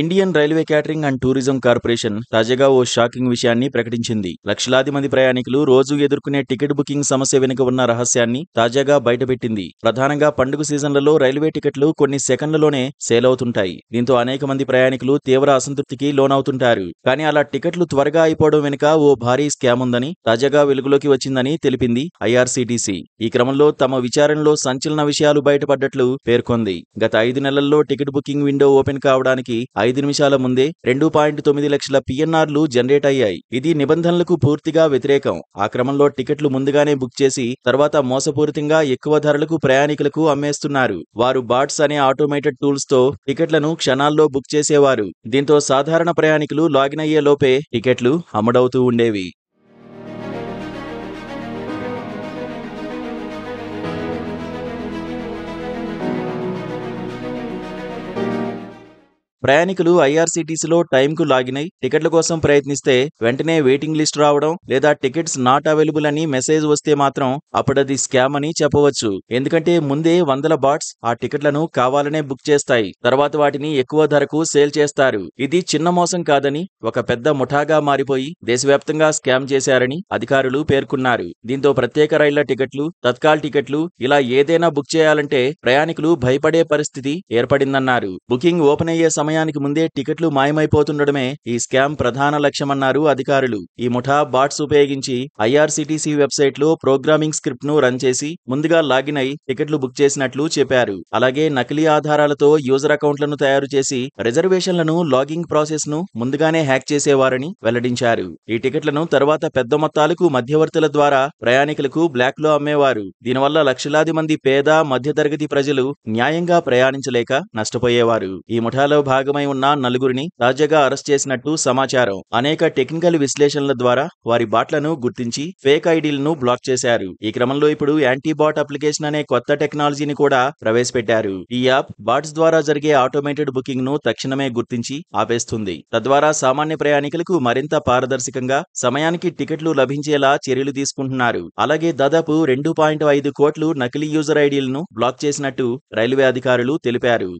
Indian railway catering and tourism corporation తాజాగా ఓ shocking విషయాన్ని ప్రకటించింది. లక్షలాది మంది ప్రయాణికులు రోజు ఎదుర్కొనే టికెట్ బుకింగ్ సమస్య వెనుక ఉన్న రహస్యాన్ని తాజాగా బయటపెట్టింది. ప్రధానంగా పండుగ సీజన్లలో రైల్వే టికెట్లు కొన్ని సెకన్లలోనే సేల్ అవుతుంటాయి. దీంతో అనేక మంది ప్రయాణికులు తీవ్ర అసంతృప్తికి లోనవుతుంటారు. కానీ అలా టికెట్లు త్వరగా అయిపోవడం వెనుక ఓ భారీ స్కామ్ ఉందని తాజాగా వెలుగులోకి వచ్చిందని తెలిపింది ఐఆర్సీటీసీ. ఈ క్రమంలో తమ విచారణలో సంచలన విషయాలు బయటపడ్డట్లు పేర్కొంది. గత 5 నెలల్లో టికెట్ బుకింగ్ విండో ఓపెన్ కావడానికి 5 నిమిషాల ముందే 2.9 లక్షల పిఎన్ఆర్లు జనరేట్ అయ్యాయి. ఇది నిబంధనలకు పూర్తిగా వ్యతిరేకం. ఆ క్రమంలో టికెట్లు ముందుగానే బుక్ చేసి తర్వాత మోసపూరితంగా ఎక్కువ ధరలకు ప్రయాణికులకు అమ్మేస్తున్నారు. వారు బాట్స్ అనే ఆటోమేటెడ్ టూల్స్ తో టికెట్లను క్షణాల్లో బుక్ చేసేవారు. దీంతో సాధారణ ప్రయాణికులు లాగిన్ అయ్యే లోపే టికెట్లు అమ్ముడవుతూ ఉండేవి. ప్రయాణికులు ఐఆర్సీటీసీలో టైంకు లాగిన్ అయి టికెట్ల కోసం ప్రయత్నిస్తే వెంటనే వెయిటింగ్ లిస్ట్ రావడం లేదా టికెట్స్ నాట్ అవైలబుల్ అని మెసేజ్ వస్తే మాత్రం అప్పుడది స్కామ్ అని చెప్పవచ్చు. ఎందుకంటే ముందే వందల బాట్స్ ఆ టికెట్లను కావాలనే బుక్ చేస్తాయి. తర్వాత వాటిని ఎక్కువ ధరకు సేల్ చేస్తారు. ఇది చిన్న మోసం కాదని, ఒక పెద్ద ముఠాగా మారిపోయి దేశవ్యాప్తంగా స్కామ్ చేశారని అధికారులు పేర్కొన్నారు. దీంతో ప్రత్యేక రైళ్ల టికెట్లు, తత్కాల్ టికెట్లు ఇలా ఏదైనా బుక్ చేయాలంటే ప్రయాణికులు భయపడే పరిస్థితి ఏర్పడిందన్నారు. బుకింగ్ ఓపెన్ అయ్యే సమయానికి ముందే టికెట్లు మాయమైపోతుండడమే ఈ స్కామ్ ప్రధాన లక్ష్యమన్నారు అధికారులు. ఈ ముఠా బాట్స్ ఉపయోగించి ఐఆర్సీటీసీ వెబ్సైట్ లో ప్రోగ్రామింగ్ స్క్రిప్ట్ ను రన్ చేసి ముందుగా లాగిన్ అయి టికెట్లు బుక్ చేసినట్లు చెప్పారు. అలాగే నకిలీ ఆధారాలతో యూజర్ అకౌంట్లను తయారు చేసి రిజర్వేషన్లను, లాగింగ్ ప్రాసెస్ ను ముందుగానే హ్యాక్ చేసేవారని వెల్లడించారు. ఈ టికెట్లను తర్వాత పెద్ద మొత్తాలకు మధ్యవర్తుల ద్వారా ప్రయాణికులకు బ్లాక్ లో అమ్మేవారు. దీనివల్ల లక్షలాది మంది పేద, మధ్యతరగతి ప్రజలు న్యాయంగా ప్రయాణించలేక నష్టపోయేవారు. ఈ ముఠాలో భాగమై ఉన్న నలుగురిని తాజాగా అరెస్ట్ చేసినట్టు సమాచారం. అనేక టెక్నికల్ విశ్లేషణల ద్వారా వారి బాట్లను గుర్తించి ఫేక్ ఐడీలను బ్లాక్ చేశారు. ఈ క్రమంలో ఇప్పుడు యాంటీబాట్ అప్లికేషన్ అనే కొత్త టెక్నాలజీని కూడా ప్రవేశపెట్టారు. ఈ యాప్ బాట్స్ ద్వారా జరిగే ఆటోమేటెడ్ బుకింగ్ ను తక్షణమే గుర్తించి ఆపేస్తుంది. తద్వారా సామాన్య ప్రయాణికులకు మరింత పారదర్శకంగా సమయానికి టికెట్లు లభించేలా చర్యలు తీసుకుంటున్నారు. అలాగే దాదాపు 2.5 కోట్లు నకిలీ యూజర్ ఐడీలను బ్లాక్ చేసినట్టు రైల్వే అధికారులు తెలిపారు.